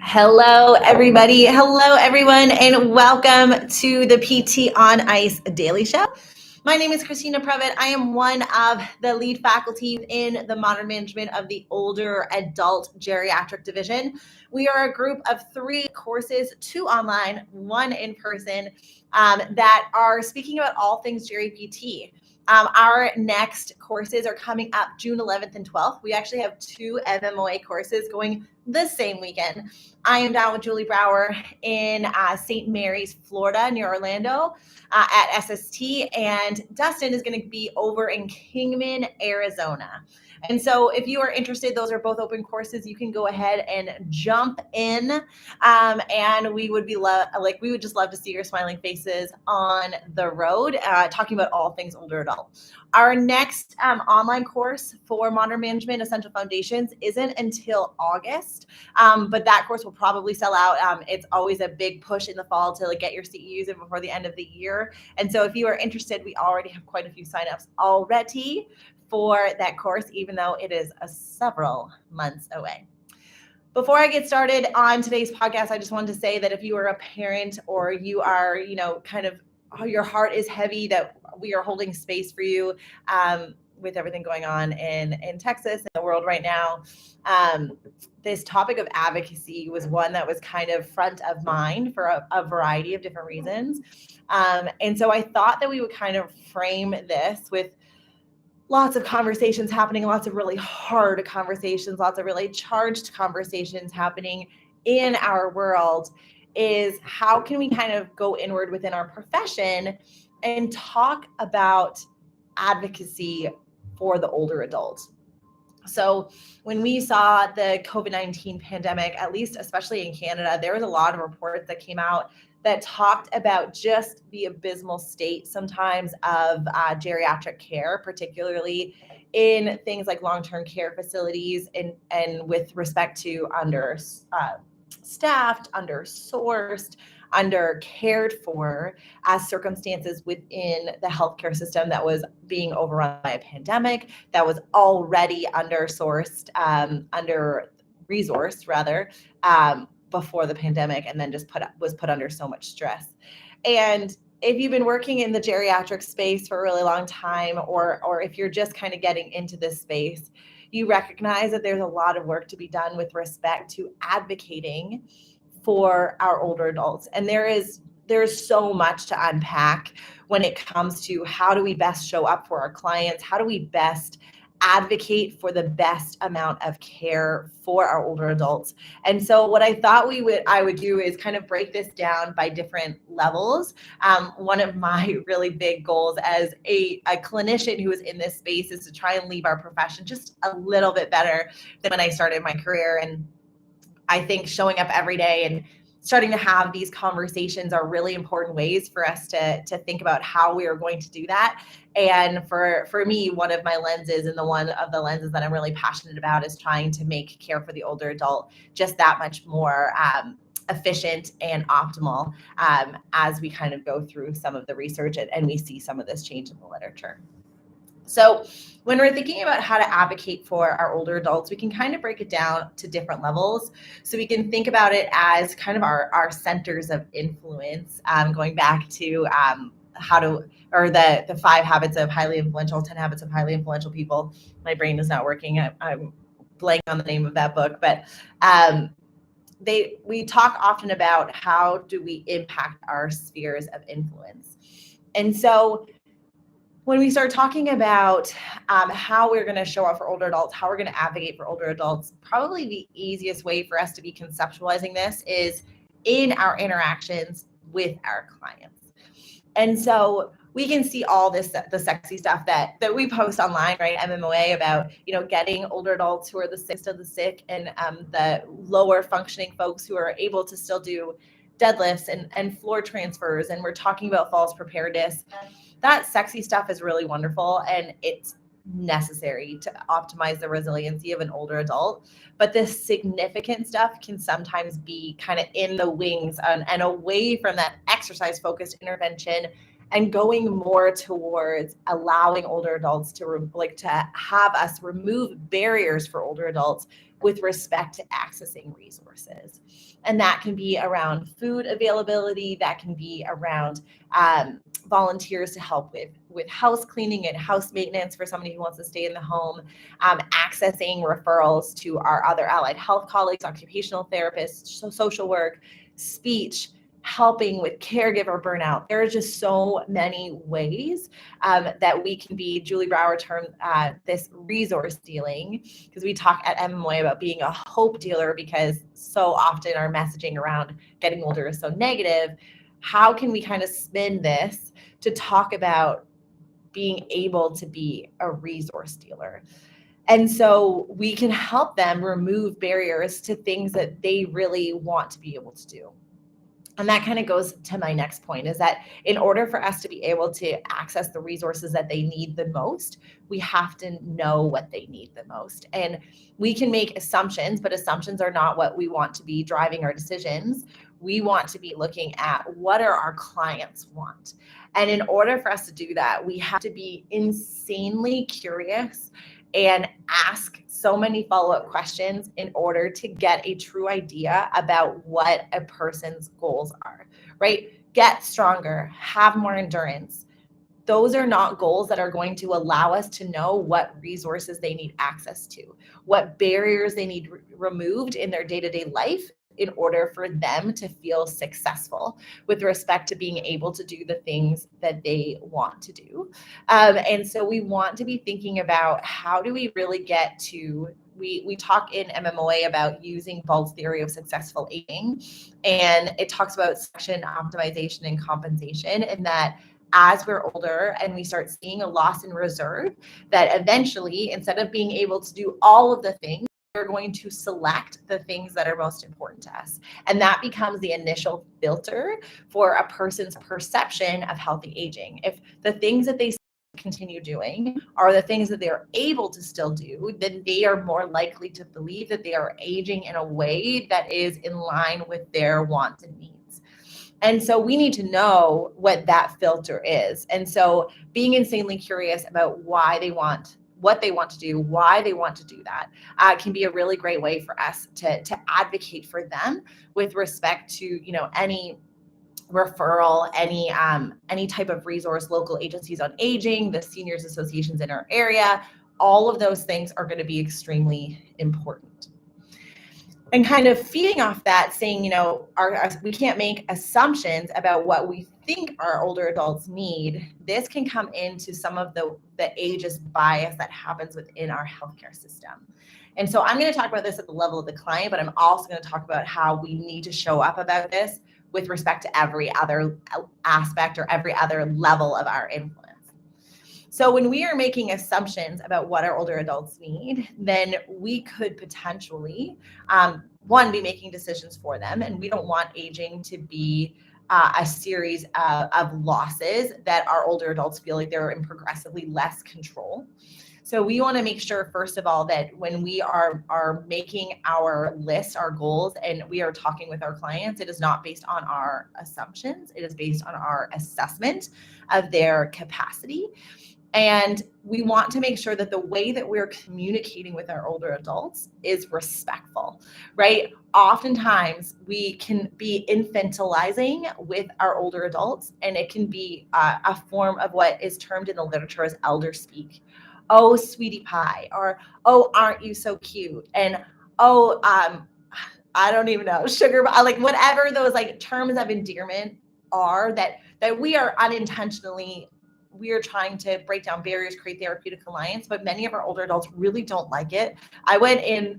Hello, everybody. Hello, everyone, and welcome to the PT on Ice Daily Show. My name is Christina Previtt. I am one of the lead faculty in the modern management of the older adult geriatric division. We are a group of 3 courses, 2 online, 1 in person, that are speaking about all things GeriPT. Our next courses are coming up June 11th and 12th. We actually have 2 FMOA courses going the same weekend. I am down with Julie Brower in St. Mary's, Florida, near Orlando at SST, and Dustin is going to be over in Kingman, Arizona. And so if you are interested, those are both open courses. You can go ahead and jump in, and we would just love to see your smiling faces on the road, talking about all things older adult. Our next online course for Modern Management Essential Foundations isn't until August, but that course will probably sell out. It's always a big push in the fall to get your CEUs in before the end of the year. And so if you are interested, we already have quite a few signups already for that course, even though it is several months away. Before I get started on today's podcast, I just wanted to say that if you are a parent or you are, your heart is heavy, that we are holding space for you with everything going on in Texas and the world right now. This topic of advocacy was one that was kind of front of mind for a variety of different reasons. And so I thought that we would kind of frame this with lots of conversations happening, lots of really hard conversations, lots of really charged conversations happening in our world, is how can we kind of go inward within our profession and talk about advocacy for the older adult. So when we saw the COVID-19 pandemic, at least especially in Canada, there was a lot of reports that came out that talked about just the abysmal state sometimes of geriatric care, particularly in things like long-term care facilities and with respect to staffed, under-sourced, under cared for as circumstances within the healthcare system that was being overrun by a pandemic, that was already under-sourced, under-resourced rather, before the pandemic, and then just was put under so much stress. And if you've been working in the geriatric space for a really long time, or if you're just kind of getting into this space, you recognize that there's a lot of work to be done with respect to advocating for our older adults. And there's so much to unpack when it comes to how do we best show up for our clients? How do we best advocate for the best amount of care for our older adults? And so what I thought I would do is kind of break this down by different levels. One of my really big goals as a clinician who is in this space is to try and leave our profession just a little bit better than when I started my career. And I think showing up every day and starting to have these conversations are really important ways for us to think about how we are going to do that. And for me, one of my lenses, and one of the lenses that I'm really passionate about, is trying to make care for the older adult just that much more efficient and optimal as we kind of go through some of the research and we see some of this change in the literature. So when we're thinking about how to advocate for our older adults, we can kind of break it down to different levels. So we can think about it as kind of our centers of influence, going back to the 5 habits of highly influential, 10 habits of highly influential people. My brain is not working. I'm blanking on the name of that book, but we talk often about how do we impact our spheres of influence. And so when we start talking about how we're going to show up for older adults, how we're going to advocate for older adults, probably the easiest way for us to be conceptualizing this is in our interactions with our clients. And so we can see all the sexy stuff that we post online, right? MMOA about, getting older adults who are the sickest of the sick, and the lower functioning folks who are able to still do deadlifts and floor transfers. And we're talking about falls preparedness. That sexy stuff is really wonderful, and it's necessary to optimize the resiliency of an older adult. But the significant stuff can sometimes be kind of in the wings and away from that exercise-focused intervention, and going more towards allowing older adults to have us remove barriers for older adults with respect to accessing resources. And that can be around food availability, that can be around volunteers to help with house cleaning and house maintenance for somebody who wants to stay in the home, accessing referrals to our other allied health colleagues, occupational therapists, social work, speech, helping with caregiver burnout. There are just so many ways that we can be, Julie Brower termed this resource dealing, because we talk at MMOA about being a hope dealer because so often our messaging around getting older is so negative. How can we kind of spin this to talk about being able to be a resource dealer? And so we can help them remove barriers to things that they really want to be able to do. And that kind of goes to my next point, is that in order for us to be able to access the resources that they need the most, we have to know what they need the most. And we can make assumptions, but assumptions are not what we want to be driving our decisions. We want to be looking at what are our clients want. And in order for us to do that, we have to be insanely curious and ask so many follow-up questions in order to get a true idea about what a person's goals are, right? Get stronger, have more endurance. Those are not goals that are going to allow us to know what resources they need access to, what barriers they need removed in their day-to-day life in order for them to feel successful with respect to being able to do the things that they want to do. And so we want to be thinking about how do we really get to, we talk in MMOA about using Ball's theory of successful aging, and it talks about selection, optimization, and compensation, and that as we're older and we start seeing a loss in reserve, that eventually, instead of being able to do all of the things, we're going to select the things that are most important to us. And that becomes the initial filter for a person's perception of healthy aging. If the things that they continue doing are the things that they're able to still do, then they are more likely to believe that they are aging in a way that is in line with their wants and needs. And so we need to know what that filter is. And so being insanely curious about why they want, what they want to do, why they want to do that, can be a really great way for us to advocate for them with respect to, you know, any referral, any type of resource, local agencies on aging, the seniors associations in our area. All of those things are going to be extremely important. And kind of feeding off that, saying, you know, we can't make assumptions about what we think our older adults need. This can come into some of the ageist bias that happens within our healthcare system. And so I'm going to talk about this at the level of the client, but I'm also going to talk about how we need to show up about this with respect to every other aspect or every other level of our influence. So when we are making assumptions about what our older adults need, then we could potentially, one, be making decisions for them. And we don't want aging to be a series of losses that our older adults feel like they're in progressively less control. So we want to make sure, first of all, that when we are making our list, our goals, and we are talking with our clients, it is not based on our assumptions. It is based on our assessment of their capacity. And we want to make sure that the way that we're communicating with our older adults is respectful, right? Oftentimes we can be infantilizing with our older adults, and it can be a form of what is termed in the literature as elder speak. Oh, sweetie pie, or, oh, aren't you so cute? And, oh, I don't even know, sugar, like whatever those like terms of endearment are that we are unintentionally, we are trying to break down barriers, create therapeutic alliance, but many of our older adults really don't like it. I went in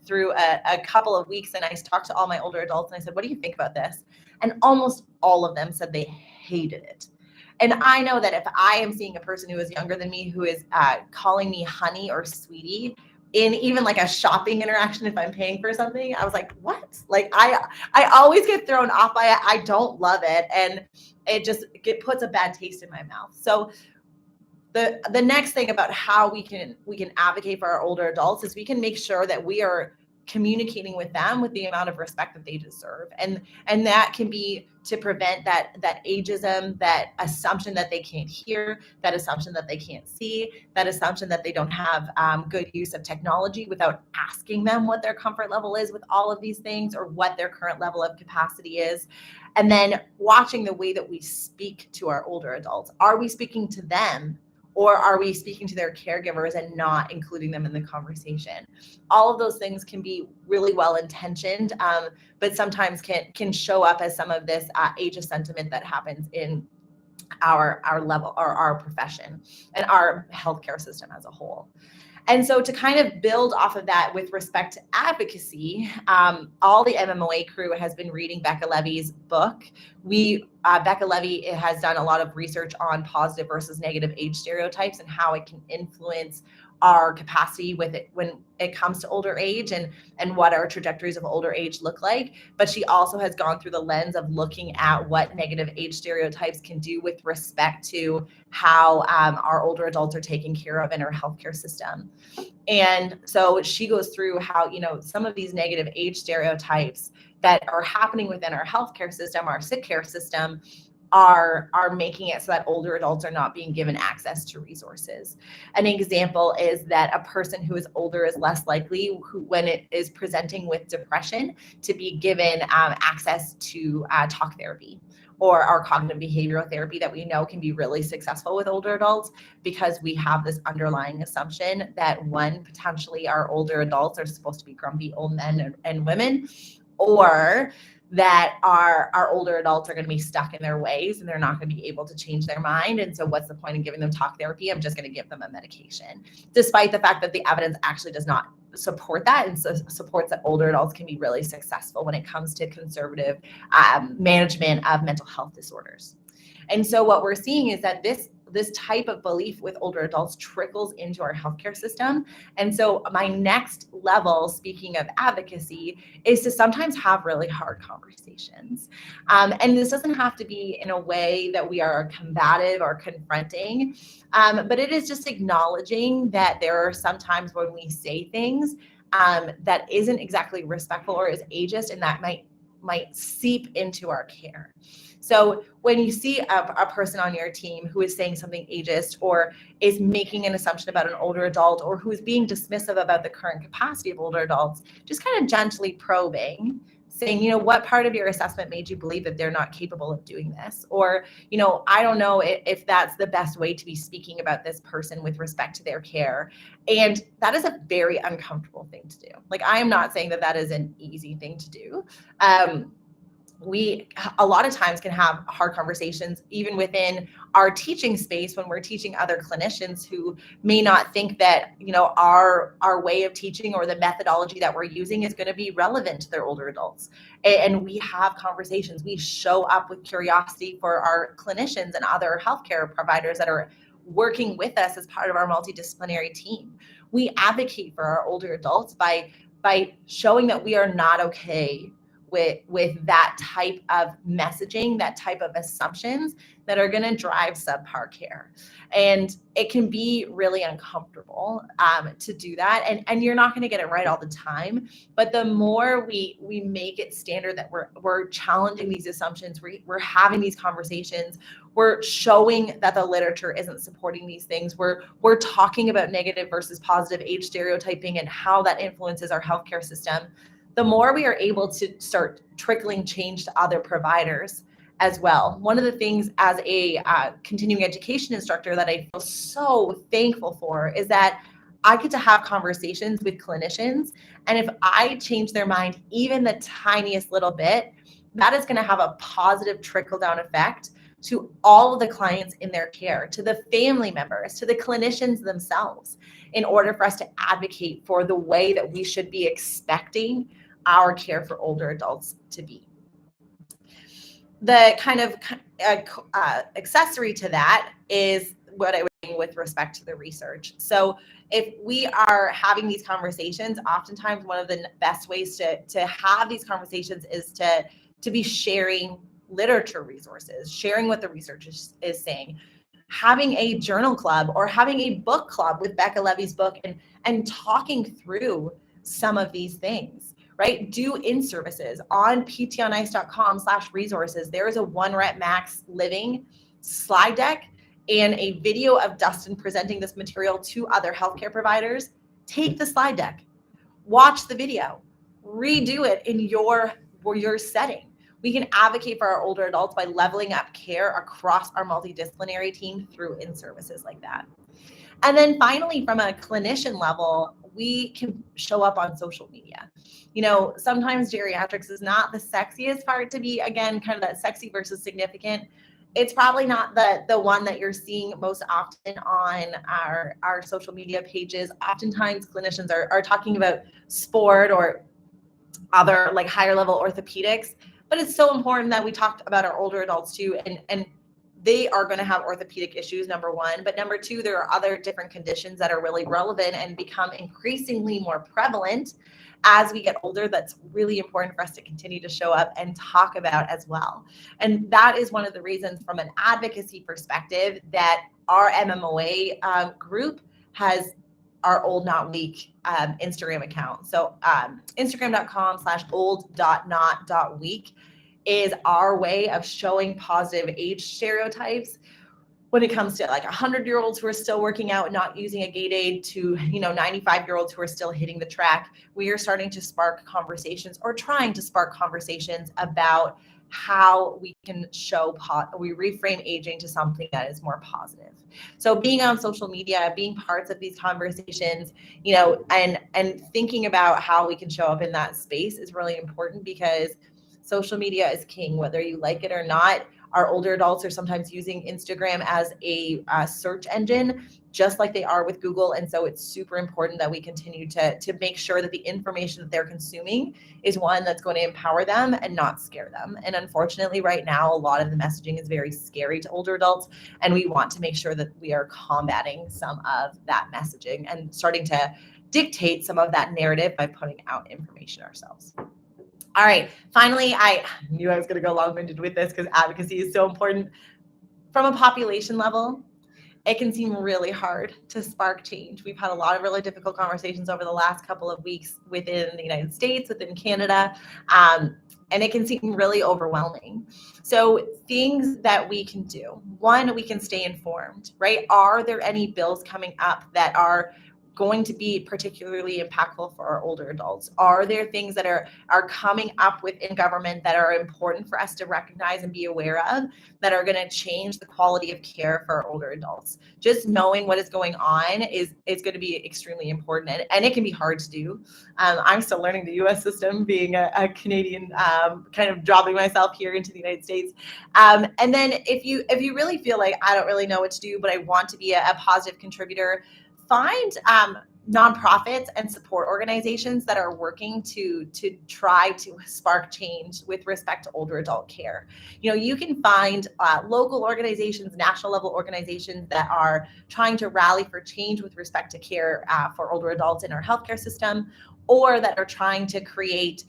through a couple of weeks and I talked to all my older adults and I said, what do you think about this? And almost all of them said they hated it. And I know that if I am seeing a person who is younger than me, who is calling me honey or sweetie in even like a shopping interaction, if I'm paying for something, I was like, what? Like I always get thrown off by it. I don't love it. And it puts a bad taste in my mouth. So the next thing about how we can advocate for our older adults is we can make sure that we are communicating with them with the amount of respect that they deserve. And that can be to prevent that ageism, that assumption that they can't hear, that assumption that they can't see, that assumption that they don't have good use of technology without asking them what their comfort level is with all of these things or what their current level of capacity is. And then watching the way that we speak to our older adults. Are we speaking to them, or are we speaking to their caregivers and not including them in the conversation? All of those things can be really well intentioned, but sometimes can show up as some of this ageist sentiment that happens in our level or our profession and our healthcare system as a whole. And so to kind of build off of that with respect to advocacy, all the MMOA crew has been reading Becca Levy's book. Becca Levy has done a lot of research on positive versus negative age stereotypes and how it can influence our capacity with it when it comes to older age and what our trajectories of older age look like. But she also has gone through the lens of looking at what negative age stereotypes can do with respect to how our older adults are taken care of in our healthcare system. And so she goes through how, some of these negative age stereotypes that are happening within our healthcare system, our sick care system, are making it so that older adults are not being given access to resources. An example is that a person who is older is less likely, when it is presenting with depression, to be given access to talk therapy or our cognitive behavioral therapy that we know can be really successful with older adults, because we have this underlying assumption that potentially our older adults are supposed to be grumpy old men and women, or that our older adults are going to be stuck in their ways and they're not going to be able to change their mind. And so what's the point in giving them talk therapy? I'm just going to give them a medication, despite the fact that the evidence actually does not support that, and so supports that older adults can be really successful when it comes to conservative management of mental health disorders. And so what we're seeing is that this type of belief with older adults trickles into our healthcare system. And so my next level, speaking of advocacy, is to sometimes have really hard conversations. And this doesn't have to be in a way that we are combative or confronting, but it is just acknowledging that there are some times when we say things that isn't exactly respectful or is ageist, and that might seep into our care. So when you see a person on your team who is saying something ageist or is making an assumption about an older adult, or who is being dismissive about the current capacity of older adults, just kind of gently probing, saying, what part of your assessment made you believe that they're not capable of doing this? Or, I don't know if that's the best way to be speaking about this person with respect to their care. And that is a very uncomfortable thing to do. Like, I am not saying that is an easy thing to do. We a lot of times can have hard conversations even within our teaching space when we're teaching other clinicians who may not think that our way of teaching or the methodology that we're using is going to be relevant to their older adults. And we have conversations. We show up with curiosity for our clinicians and other healthcare providers that are working with us as part of our multidisciplinary team. We advocate for our older adults by showing that we are not okay with that type of messaging, that type of assumptions that are going to drive subpar care. And it can be really uncomfortable to do that. And you're not going to get it right all the time. But the more we make it standard that we're challenging these assumptions, we're having these conversations, we're showing that the literature isn't supporting these things, we're talking about negative versus positive age stereotyping and how that influences our healthcare system, the more we are able to start trickling change to other providers as well. One of the things as a continuing education instructor that I feel so thankful for is that I get to have conversations with clinicians. And if I change their mind even the tiniest little bit, that is going to have a positive trickle-down effect to all of the clients in their care, to the family members, to the clinicians themselves, in order for us to advocate for the way that we should be expecting our care for older adults to be. The kind of accessory to that is what I was saying with respect to the research. So if we are having these conversations, oftentimes one of the best ways to have these conversations is to be sharing literature resources, sharing what the research is saying, having a journal club or having a book club with Becca Levy's book and talking through some of these things, right? Do in-services on ptonice.com/resources. There is a 1 Rep Max Living slide deck and a video of Dustin presenting this material to other healthcare providers. Take the slide deck, watch the video, redo it in your setting. We can advocate for our older adults by leveling up care across our multidisciplinary team through in-services like that. And then finally, from a clinician level, we can show up on social media. Sometimes geriatrics is not the sexiest part to be, again, kind of that sexy versus significant. It's probably not the one that you're seeing most often on our social media pages. Oftentimes clinicians are talking about sport or other like higher level orthopedics, but it's so important that we talked about our older adults too, and they are going to have orthopedic issues, number one, but number two, there are other different conditions that are really relevant and become increasingly more prevalent as we get older. That's really important for us to continue to show up and talk about as well. And that is one of the reasons from an advocacy perspective that our MMOA group has our Old Not Weak Instagram account. So Instagram.com/old.not.weak is our way of showing positive age stereotypes when it comes to like 100-year-olds who are still working out and not using a gait aid to 95-year-olds who are still hitting the track. We are starting to spark conversations, or trying to spark conversations, about how we can we reframe aging to something that is more positive. So being on social media, being parts of these conversations, and thinking about how we can show up in that space is really important, because social media is king, whether you like it or not. Our older adults are sometimes using Instagram as a search engine, just like they are with Google. And so it's super important that we continue to make sure that the information that they're consuming is one that's going to empower them and not scare them. And unfortunately, right now, a lot of the messaging is very scary to older adults. And we want to make sure that we are combating some of that messaging and starting to dictate some of that narrative by putting out information ourselves. All right, finally, I knew I was going to go long-winded with this because advocacy is so important. From a population level, it can seem really hard to spark change. We've had a lot of really difficult conversations over the last couple of weeks within the United States, within Canada, and it can seem really overwhelming. So things that we can do. One, we can stay informed, right? Are there any bills coming up that are going to be particularly impactful for our older adults? Are there things that are coming up within government that are important for us to recognize and be aware of, that are going to change the quality of care for our older adults? Just knowing what is going on is going to be extremely important, and it can be hard to do. I'm still learning the U.S. system, being a Canadian, kind of dropping myself here into the United States. And then if you really feel like I don't really know what to do, but I want to be a positive contributor, find nonprofits and support organizations that are working to try to spark change with respect to older adult care. You can find local organizations, national level organizations that are trying to rally for change with respect to care for older adults in our healthcare system, or that are trying to create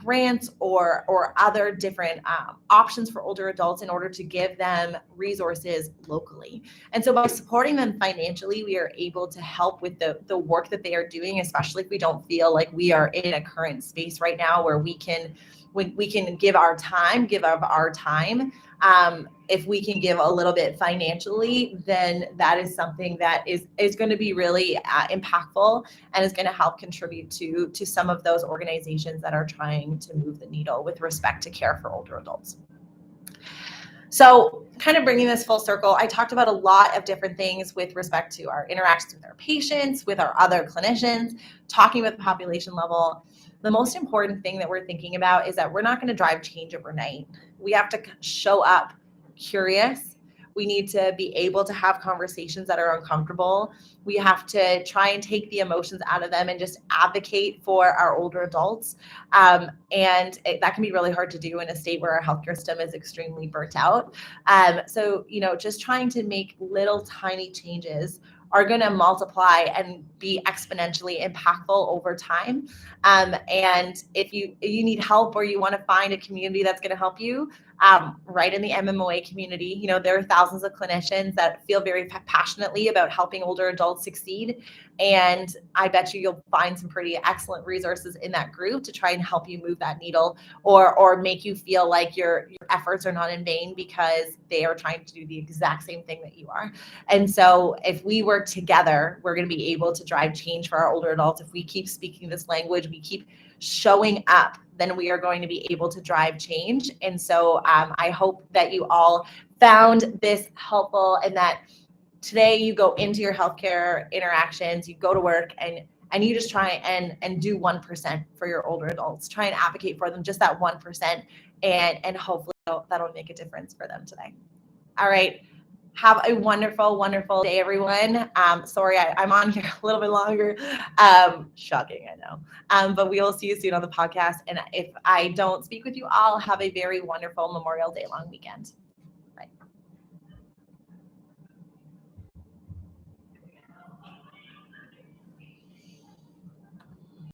grants or other different options for older adults in order to give them resources locally. And so by supporting them financially, we are able to help with the work that they are doing, especially if we don't feel like we are in a current space right now where we can give of our time. If we can give a little bit financially, then that is something that is going to be really impactful and is going to help contribute to some of those organizations that are trying to move the needle with respect to care for older adults. So kind of bringing this full circle, I talked about a lot of different things with respect to our interactions with our patients, with our other clinicians, talking about the population level. The most important thing that we're thinking about is that we're not going to drive change overnight. We have to show up curious. We need to be able to have conversations that are uncomfortable. We have to try and take the emotions out of them and just advocate for our older adults. That can be really hard to do in a state where our healthcare system is extremely burnt out. So just trying to make little tiny changes are going to multiply and be exponentially impactful over time. And if you need help, or you want to find a community that's going to help you, right in the MMOA community. You know, there are thousands of clinicians that feel very passionately about helping older adults succeed. And I bet you'll find some pretty excellent resources in that group to try and help you move that needle, or make you feel like your efforts are not in vain because they are trying to do the exact same thing that you are. And so if we work together, we're going to be able to drive change for our older adults. If we keep speaking this language, we keep showing up, then we are going to be able to drive change. And so I hope that you all found this helpful, and that today you go into your healthcare interactions, you go to work, and you just try and do 1% for your older adults. Try and advocate for them, just that 1%, and hopefully that'll make a difference for them today. All right. Have a wonderful, wonderful day, everyone. Sorry, I'm on here a little bit longer. Shocking, I know. But we will see you soon on the podcast. And if I don't speak with you all, have a very wonderful Memorial Day long weekend.